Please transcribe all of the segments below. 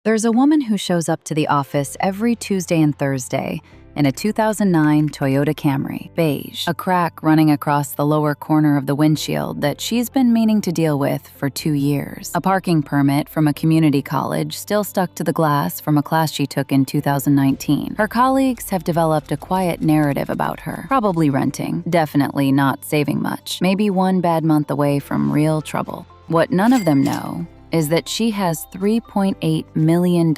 There's a woman who shows up to the office every Tuesday and Thursday in a 2009 Toyota Camry, beige, a crack running across the lower corner of the windshield that she's been meaning to deal with for 2 years. A parking permit from a community college still stuck to the glass from a class she took in 2019. Her colleagues have developed a quiet narrative about her, probably renting, definitely not saving much, maybe one bad month away from real trouble. What none of them know is that she has $3.8 million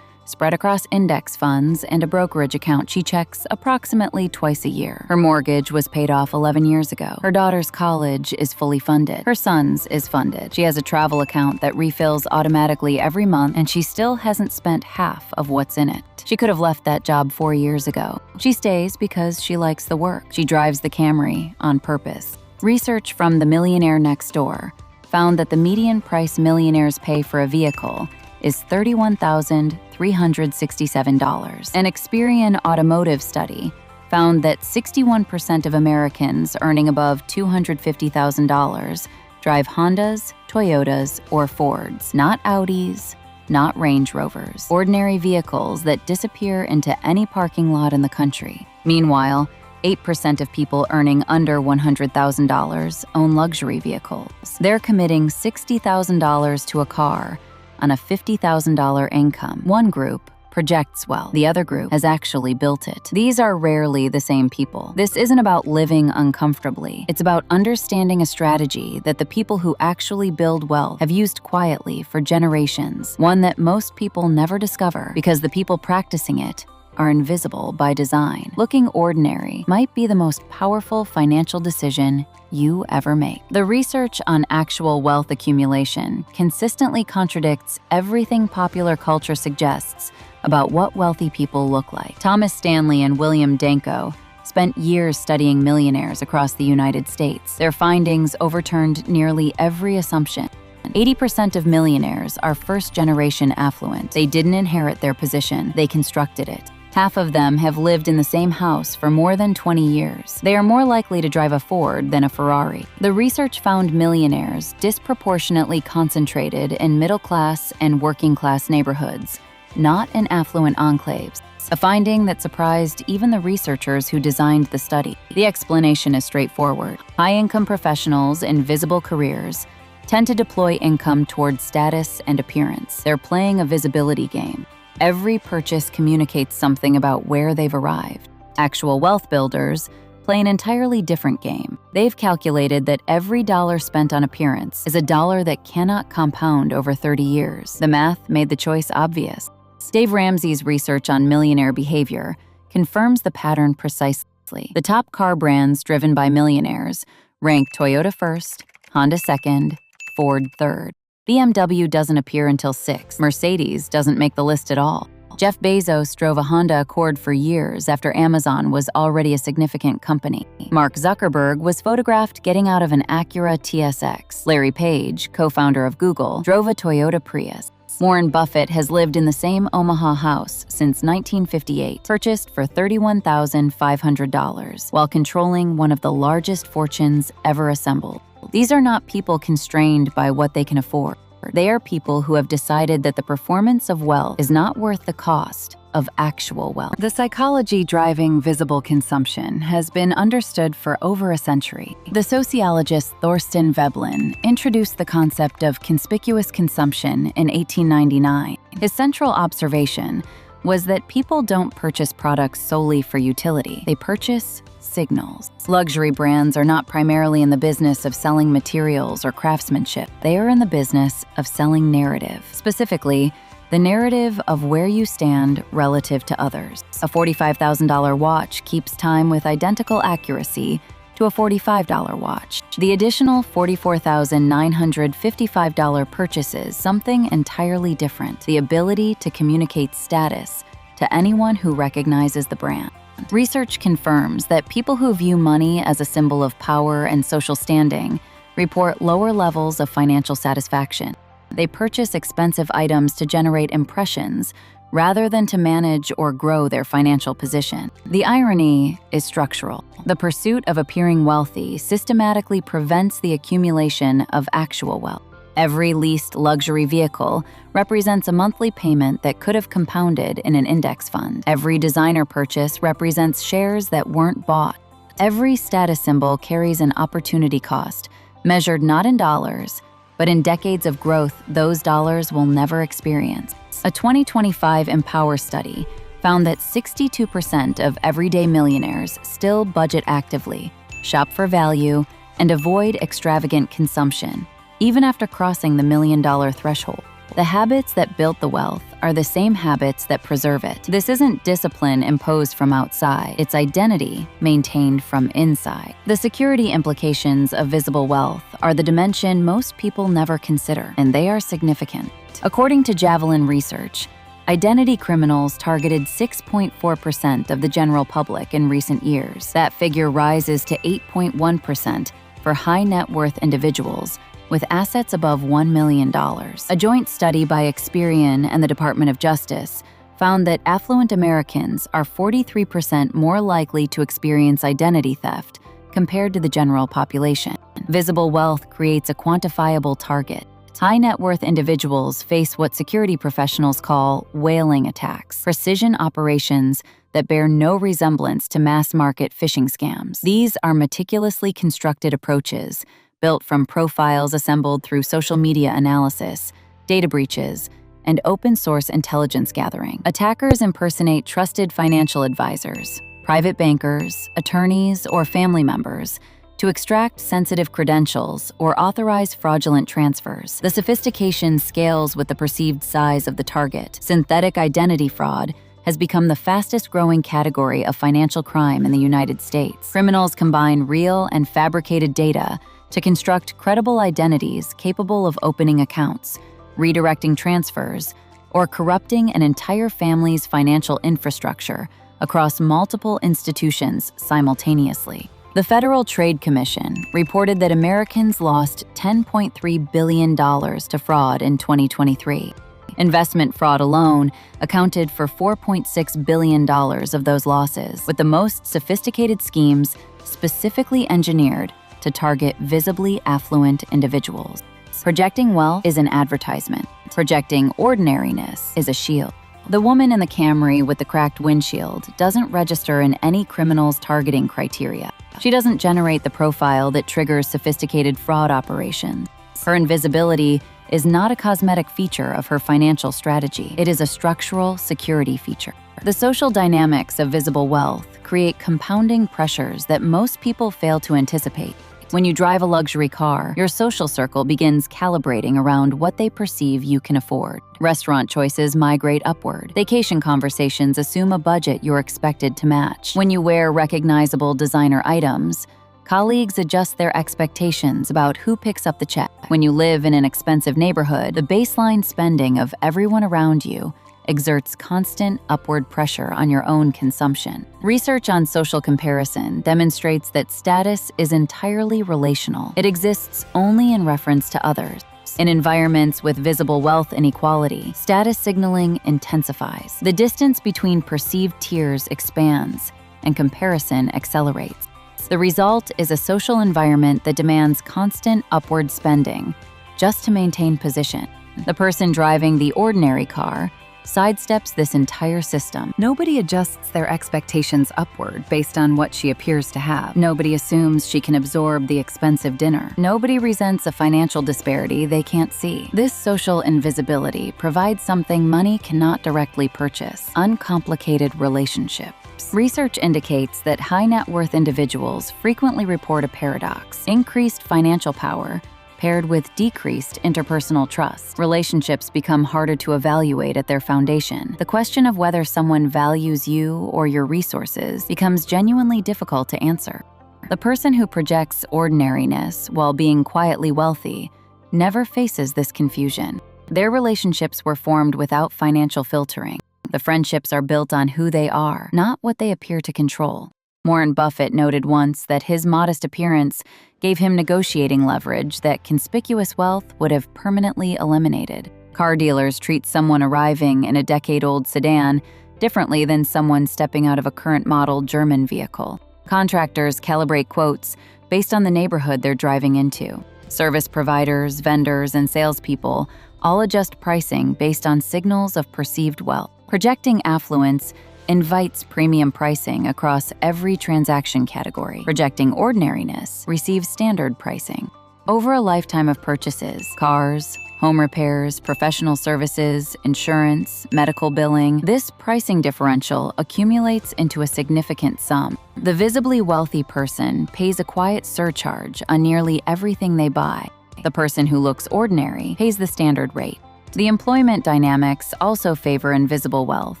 spread across index funds and a brokerage account she checks approximately twice a year. Her mortgage was paid off 11 years ago. Her daughter's college is fully funded. Her son's is funded. She has a travel account that refills automatically every month, and she still hasn't spent half of what's in it. She could have left that job 4 years ago. She stays because she likes the work. She drives the Camry on purpose. Research from the Millionaire Next Door found that the median price millionaires pay for a vehicle is $31,367. An Experian automotive study found that 61% of Americans earning above $250,000 drive Hondas, Toyotas, or Fords, not Audis, not Range Rovers, ordinary vehicles that disappear into any parking lot in the country. Meanwhile, 8% of people earning under $100,000 own luxury vehicles. They're committing $60,000 to a car on a $50,000 income. One group projects wealth. The other group has actually built it. These are rarely the same people. This isn't about living uncomfortably. It's about understanding a strategy that the people who actually build wealth have used quietly for generations, one that most people never discover because the people practicing it are invisible by design. Looking ordinary might be the most powerful financial decision you ever make. The research on actual wealth accumulation consistently contradicts everything popular culture suggests about what wealthy people look like. Thomas Stanley and William Danko spent years studying millionaires across the United States. Their findings overturned nearly every assumption. 80% of millionaires are first-generation affluent. They didn't inherit their position, they constructed it. Half of them have lived in the same house for more than 20 years. They are more likely to drive a Ford than a Ferrari. The research found millionaires disproportionately concentrated in middle-class and working-class neighborhoods, not in affluent enclaves, a finding that surprised even the researchers who designed the study. The explanation is straightforward. High-income professionals in visible careers tend to deploy income towards status and appearance. They're playing a visibility game. Every purchase communicates something about where they've arrived. Actual wealth builders play an entirely different game. They've calculated that every dollar spent on appearance is a dollar that cannot compound over 30 years. The math made the choice obvious. Dave Ramsey's research on millionaire behavior confirms the pattern precisely. The top car brands driven by millionaires rank Toyota first, Honda second, Ford third. BMW doesn't appear until 6. Mercedes doesn't make the list at all. Jeff Bezos drove a Honda Accord for years after Amazon was already a significant company. Mark Zuckerberg was photographed getting out of an Acura TSX. Larry Page, co-founder of Google, drove a Toyota Prius. Warren Buffett has lived in the same Omaha house since 1958, purchased for $31,500, while controlling one of the largest fortunes ever assembled. These are not people constrained by what they can afford. They are people who have decided that the performance of wealth is not worth the cost of actual wealth. The psychology driving visible consumption has been understood for over a century. The sociologist Thorstein Veblen introduced the concept of conspicuous consumption in 1899. His central observation was that people don't purchase products solely for utility. They purchase signals. Luxury brands are not primarily in the business of selling materials or craftsmanship. They are in the business of selling narrative. Specifically, the narrative of where you stand relative to others. A $45,000 watch keeps time with identical accuracy to a $45 watch. The additional $44,955 purchases something entirely different: the ability to communicate status to anyone who recognizes the brand. Research confirms that people who view money as a symbol of power and social standing report lower levels of financial satisfaction. They purchase expensive items to generate impressions rather than to manage or grow their financial position. The irony is structural. The pursuit of appearing wealthy systematically prevents the accumulation of actual wealth. Every leased luxury vehicle represents a monthly payment that could have compounded in an index fund. Every designer purchase represents shares that weren't bought. Every status symbol carries an opportunity cost, measured not in dollars, but in decades of growth those dollars will never experience. A 2025 Empower study found that 62% of everyday millionaires still budget actively, shop for value, and avoid extravagant consumption, even after crossing the $1 million threshold. The habits that built the wealth are the same habits that preserve it. This isn't discipline imposed from outside, it's identity maintained from inside. The security implications of visible wealth are the dimension most people never consider, and they are significant. According to Javelin Research, identity criminals targeted 6.4% of the general public in recent years. That figure rises to 8.1% for high net worth individuals with assets above $1 million. A joint study by Experian and the Department of Justice found that affluent Americans are 43% more likely to experience identity theft compared to the general population. Visible wealth creates a quantifiable target. High net worth individuals face what security professionals call whaling attacks, precision operations that bear no resemblance to mass market phishing scams. These are meticulously constructed approaches built from profiles assembled through social media analysis, data breaches, and open-source intelligence gathering. Attackers impersonate trusted financial advisors, private bankers, attorneys, or family members to extract sensitive credentials or authorize fraudulent transfers. The sophistication scales with the perceived size of the target. Synthetic identity fraud has become the fastest-growing category of financial crime in the United States. Criminals combine real and fabricated data to construct credible identities capable of opening accounts, redirecting transfers, or corrupting an entire family's financial infrastructure across multiple institutions simultaneously. The Federal Trade Commission reported that Americans lost $10.3 billion to fraud in 2023. Investment fraud alone accounted for $4.6 billion of those losses, with the most sophisticated schemes specifically engineered to target visibly affluent individuals. Projecting wealth is an advertisement. Projecting ordinariness is a shield. The woman in the Camry with the cracked windshield doesn't register in any criminal's targeting criteria. She doesn't generate the profile that triggers sophisticated fraud operations. Her invisibility is not a cosmetic feature of her financial strategy. It is a structural security feature. The social dynamics of visible wealth create compounding pressures that most people fail to anticipate. When you drive a luxury car, your social circle begins calibrating around what they perceive you can afford. Restaurant choices migrate upward. Vacation conversations assume a budget you're expected to match. When you wear recognizable designer items, colleagues adjust their expectations about who picks up the check. When you live in an expensive neighborhood, the baseline spending of everyone around you exerts constant upward pressure on your own consumption. Research on social comparison demonstrates that status is entirely relational. It exists only in reference to others. In environments with visible wealth inequality, status signaling intensifies. The distance between perceived tiers expands, and comparison accelerates. The result is a social environment that demands constant upward spending just to maintain position. The person driving the ordinary car sidesteps this entire system. Nobody adjusts their expectations upward based on what she appears to have. Nobody assumes she can absorb the expensive dinner. Nobody resents a financial disparity they can't see. This social invisibility provides something money cannot directly purchase: uncomplicated relationships. Research indicates that high net worth individuals frequently report a paradox: increased financial power paired with decreased interpersonal trust. Relationships become harder to evaluate at their foundation. The question of whether someone values you or your resources becomes genuinely difficult to answer. The person who projects ordinariness while being quietly wealthy never faces this confusion. Their relationships were formed without financial filtering. The friendships are built on who they are, not what they appear to control. Warren Buffett noted once that his modest appearance gave him negotiating leverage that conspicuous wealth would have permanently eliminated. Car dealers treat someone arriving in a decade-old sedan differently than someone stepping out of a current model German vehicle. Contractors calibrate quotes based on the neighborhood they're driving into. Service providers, vendors, and salespeople all adjust pricing based on signals of perceived wealth. Projecting affluence invites premium pricing across every transaction category. Projecting ordinariness receives standard pricing. Over a lifetime of purchases, cars, home repairs, professional services, insurance, medical billing, this pricing differential accumulates into a significant sum. The visibly wealthy person pays a quiet surcharge on nearly everything they buy. The person who looks ordinary pays the standard rate. The employment dynamics also favor invisible wealth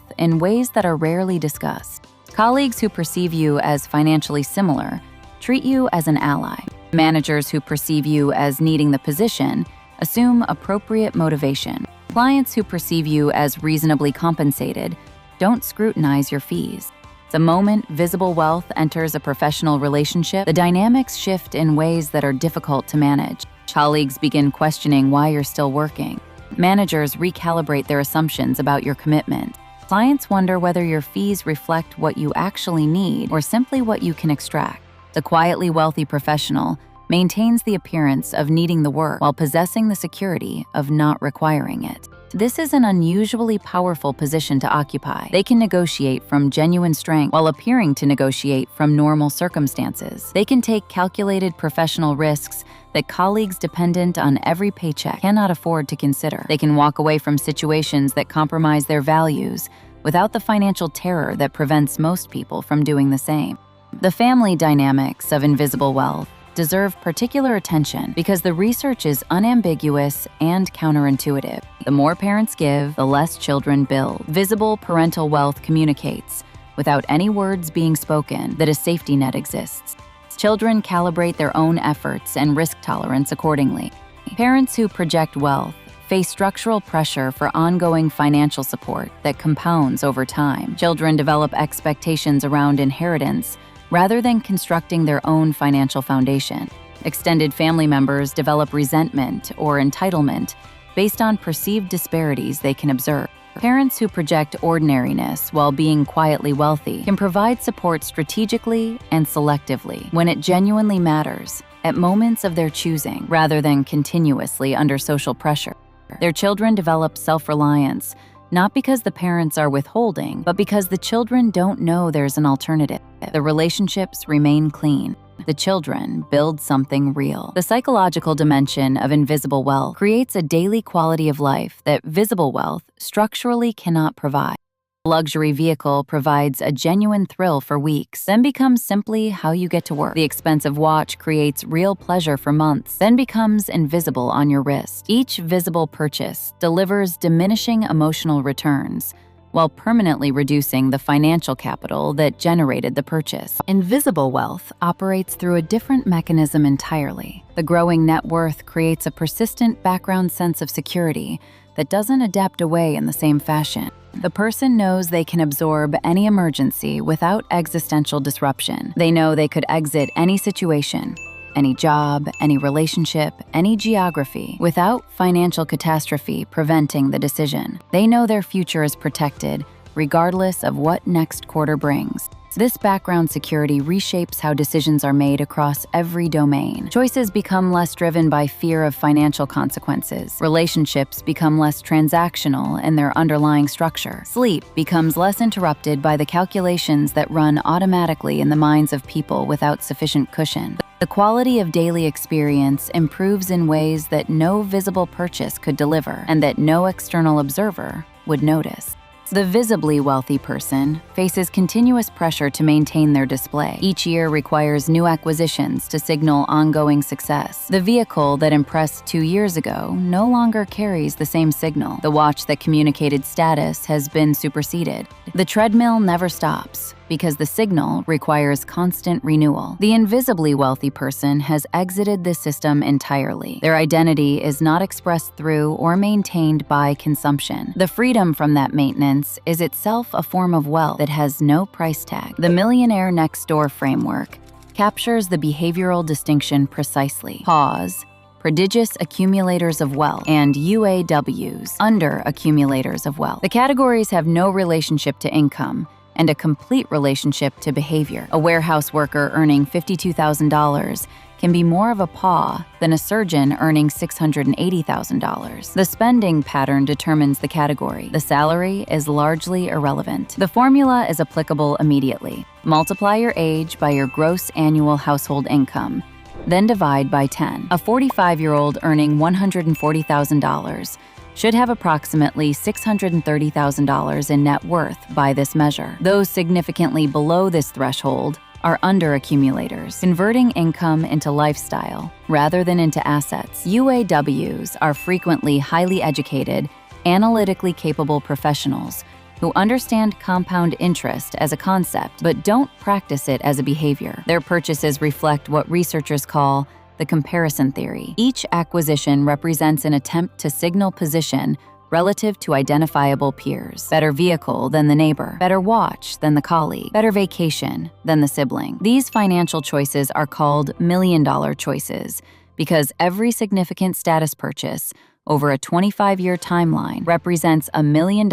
in ways that are rarely discussed. Colleagues who perceive you as financially similar treat you as an ally. Managers who perceive you as needing the position assume appropriate motivation. Clients who perceive you as reasonably compensated don't scrutinize your fees. The moment visible wealth enters a professional relationship, the dynamics shift in ways that are difficult to manage. Colleagues begin questioning why you're still working. Managers recalibrate their assumptions about your commitment. Clients wonder whether your fees reflect what you actually need or simply what you can extract. The quietly wealthy professional maintains the appearance of needing the work while possessing the security of not requiring it. This is an unusually powerful position to occupy. They can negotiate from genuine strength while appearing to negotiate from normal circumstances. They can take calculated professional risks that colleagues dependent on every paycheck cannot afford to consider. They can walk away from situations that compromise their values without the financial terror that prevents most people from doing the same. The family dynamics of invisible wealth deserve particular attention because the research is unambiguous and counterintuitive. The more parents give, the less children build. Visible parental wealth communicates, without any words being spoken, that a safety net exists. Children calibrate their own efforts and risk tolerance accordingly. Parents who project wealth face structural pressure for ongoing financial support that compounds over time. Children develop expectations around inheritance rather than constructing their own financial foundation. Extended family members develop resentment or entitlement based on perceived disparities they can observe. Parents who project ordinariness while being quietly wealthy can provide support strategically and selectively when it genuinely matters, at moments of their choosing, rather than continuously under social pressure. Their children develop self-reliance, not because the parents are withholding, but because the children don't know there's an alternative. The relationships remain clean. The children build something real. The psychological dimension of invisible wealth creates a daily quality of life that visible wealth structurally cannot provide. A luxury vehicle provides a genuine thrill for weeks, then becomes simply how you get to work. The expensive watch creates real pleasure for months, then becomes invisible on your wrist. Each visible purchase delivers diminishing emotional returns, while permanently reducing the financial capital that generated the purchase. Invisible wealth operates through a different mechanism entirely. The growing net worth creates a persistent background sense of security that doesn't adapt away in the same fashion. The person knows they can absorb any emergency without existential disruption. They know they could exit any situation, any job, any relationship, any geography, without financial catastrophe preventing the decision. They know their future is protected, regardless of what next quarter brings. This background security reshapes how decisions are made across every domain. Choices become less driven by fear of financial consequences. Relationships become less transactional in their underlying structure. Sleep becomes less interrupted by the calculations that run automatically in the minds of people without sufficient cushion. The quality of daily experience improves in ways that no visible purchase could deliver and that no external observer would notice. The visibly wealthy person faces continuous pressure to maintain their display. Each year requires new acquisitions to signal ongoing success. The vehicle that impressed 2 years ago no longer carries the same signal. The watch that communicated status has been superseded. The treadmill never stops because the signal requires constant renewal. The invisibly wealthy person has exited the system entirely. Their identity is not expressed through or maintained by consumption. The freedom from that maintenance is itself a form of wealth that has no price tag. The Millionaire Next Door framework captures the behavioral distinction precisely. Pause, prodigious accumulators of wealth, and UAWs, under accumulators of wealth. The categories have no relationship to income and a complete relationship to behavior. A warehouse worker earning $52,000 can be more of a paw than a surgeon earning $680,000. The spending pattern determines the category. The salary is largely irrelevant. The formula is applicable immediately. Multiply your age by your gross annual household income, then divide by 10. A 45-year-old earning $140,000 should have approximately $630,000 in net worth by this measure. Those significantly below this threshold are under-accumulators, converting income into lifestyle rather than into assets. UAWs are frequently highly educated, analytically capable professionals who understand compound interest as a concept but don't practice it as a behavior. Their purchases reflect what researchers call the comparison theory. Each acquisition represents an attempt to signal position relative to identifiable peers. Better vehicle than the neighbor, better watch than the colleague, better vacation than the sibling. These financial choices are called million-dollar choices because every significant status purchase over a 25-year timeline represents $1 million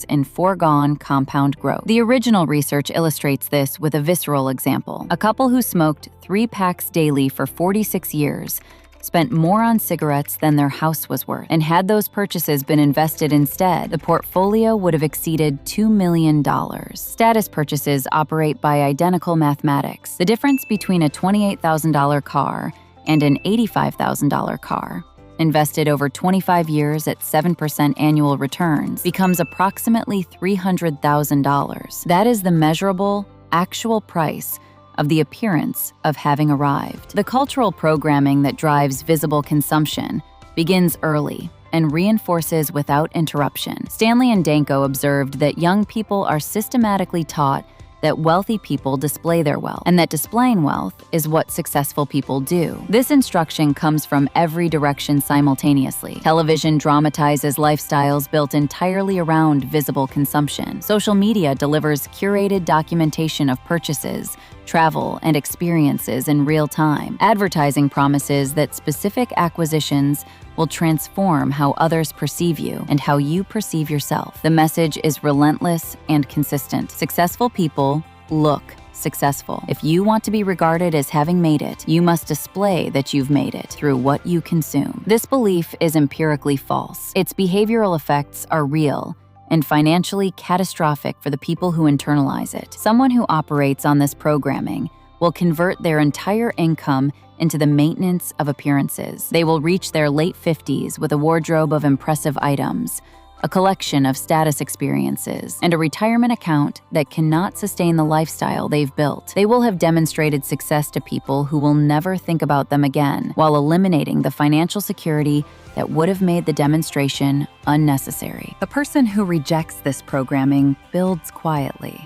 in foregone compound growth. The original research illustrates this with a visceral example. A couple who smoked 3 packs daily for 46 years spent more on cigarettes than their house was worth. And had those purchases been invested instead, the portfolio would have exceeded $2 million. Status purchases operate by identical mathematics. The difference between a $28,000 car and an $85,000 car, invested over 25 years at 7% annual returns, becomes approximately $300,000. That is the measurable, actual price of the appearance of having arrived. The cultural programming that drives visible consumption begins early and reinforces without interruption. Stanley and Danko observed that young people are systematically taught that wealthy people display their wealth, and that displaying wealth is what successful people do. This instruction comes from every direction simultaneously. Television dramatizes lifestyles built entirely around visible consumption. Social media delivers curated documentation of purchases, travel, and experiences in real time. Advertising promises that specific acquisitions will transform how others perceive you and how you perceive yourself. The message is relentless and consistent. Successful people look successful. If you want to be regarded as having made it, you must display that you've made it through what you consume. This belief is empirically false. Its behavioral effects are real and financially catastrophic for the people who internalize it. Someone who operates on this programming will convert their entire income into the maintenance of appearances. They will reach their late 50s with a wardrobe of impressive items, a collection of status experiences, and a retirement account that cannot sustain the lifestyle they've built. They will have demonstrated success to people who will never think about them again, while eliminating the financial security that would have made the demonstration unnecessary. The person who rejects this programming builds quietly.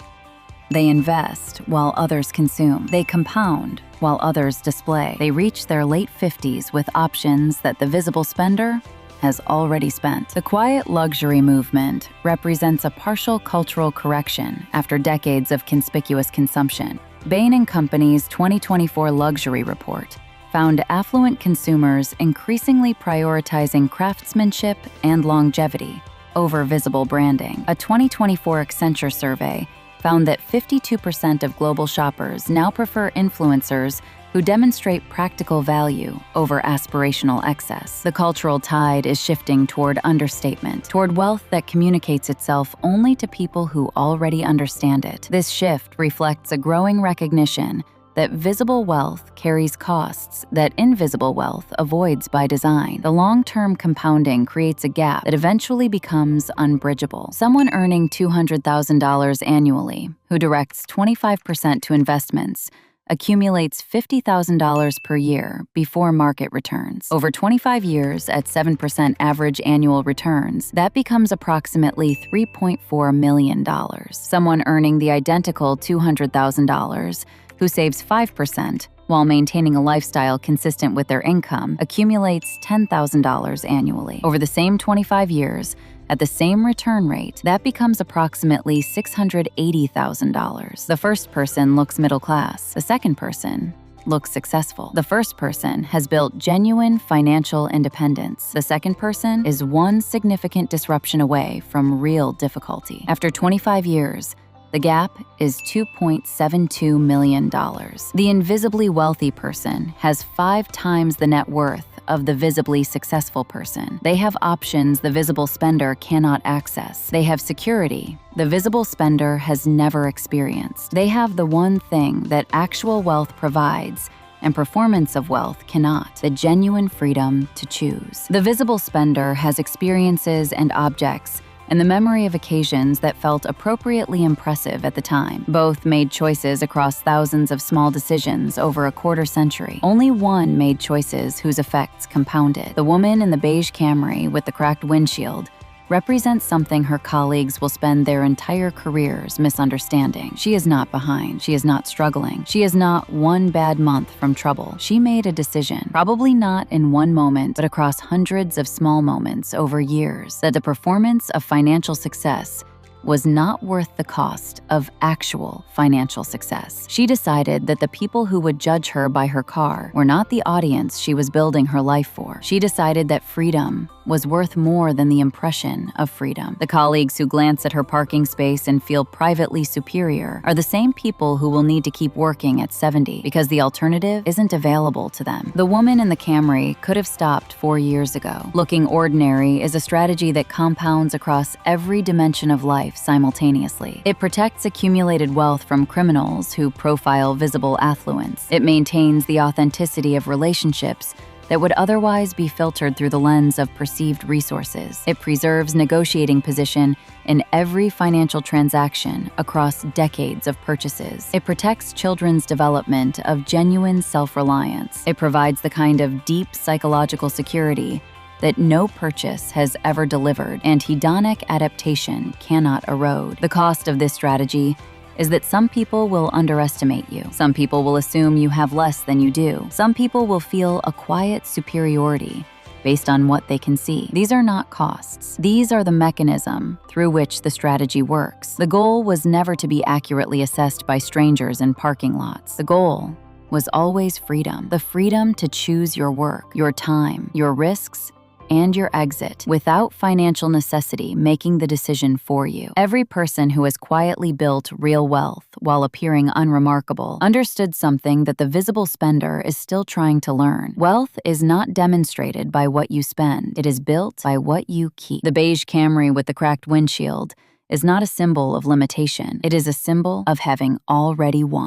They invest while others consume. They compound while others display. They reach their late 50s with options that the visible spender has already spent. The quiet luxury movement represents a partial cultural correction after decades of conspicuous consumption. Bain & Company's 2024 luxury report found affluent consumers increasingly prioritizing craftsmanship and longevity over visible branding. A 2024 Accenture survey found that 52% of global shoppers now prefer influencers who demonstrate practical value over aspirational excess. The cultural tide is shifting toward understatement, toward wealth that communicates itself only to people who already understand it. This shift reflects a growing recognition that visible wealth carries costs that invisible wealth avoids by design. The long-term compounding creates a gap that eventually becomes unbridgeable. Someone earning $200,000 annually, who directs 25% to investments, accumulates $50,000 per year before market returns. Over 25 years at 7% average annual returns, that becomes approximately $3.4 million. Someone earning the identical $200,000 who saves 5% while maintaining a lifestyle consistent with their income accumulates $10,000 annually. Over the same 25 years, at the same return rate, that becomes approximately $680,000. The first person looks middle class. The second person looks successful. The first person has built genuine financial independence. The second person is one significant disruption away from real difficulty. After 25 years, The gap is $2.72 million. The invisibly wealthy person has 5 times the net worth of the visibly successful person. They have options the visible spender cannot access. They have security the visible spender has never experienced. They have the one thing that actual wealth provides and performance of wealth cannot: the genuine freedom to choose. The visible spender has experiences and objects and the memory of occasions that felt appropriately impressive at the time. Both made choices across thousands of small decisions over a quarter century. Only one made choices whose effects compounded. The woman in the beige Camry with the cracked windshield represents something her colleagues will spend their entire careers misunderstanding. She is not behind. She is not struggling. She is not one bad month from trouble. She made a decision, probably not in one moment, but across hundreds of small moments over years, that the performance of financial success was not worth the cost of actual financial success. She decided that the people who would judge her by her car were not the audience she was building her life for. She decided that freedom was worth more than the impression of freedom. The colleagues who glance at her parking space and feel privately superior are the same people who will need to keep working at 70 because the alternative isn't available to them. The woman in the Camry could have stopped 4 years ago. Looking ordinary is a strategy that compounds across every dimension of life simultaneously. It protects accumulated wealth from criminals who profile visible affluence. It maintains the authenticity of relationships that would otherwise be filtered through the lens of perceived resources. It preserves negotiating position in every financial transaction across decades of purchases. It protects children's development of genuine self-reliance. It provides the kind of deep psychological security that no purchase has ever delivered, and hedonic adaptation cannot erode. The cost of this strategy is that some people will underestimate you. Some people will assume you have less than you do. Some people will feel a quiet superiority based on what they can see. These are not costs. These are the mechanism through which the strategy works. The goal was never to be accurately assessed by strangers in parking lots. The goal was always freedom. The freedom to choose your work, your time, your risks, and your exit without financial necessity making the decision for you. Every person who has quietly built real wealth while appearing unremarkable understood something that the visible spender is still trying to learn. Wealth is not demonstrated by what you spend. It is built by what you keep. The beige Camry with the cracked windshield is not a symbol of limitation. It is a symbol of having already won.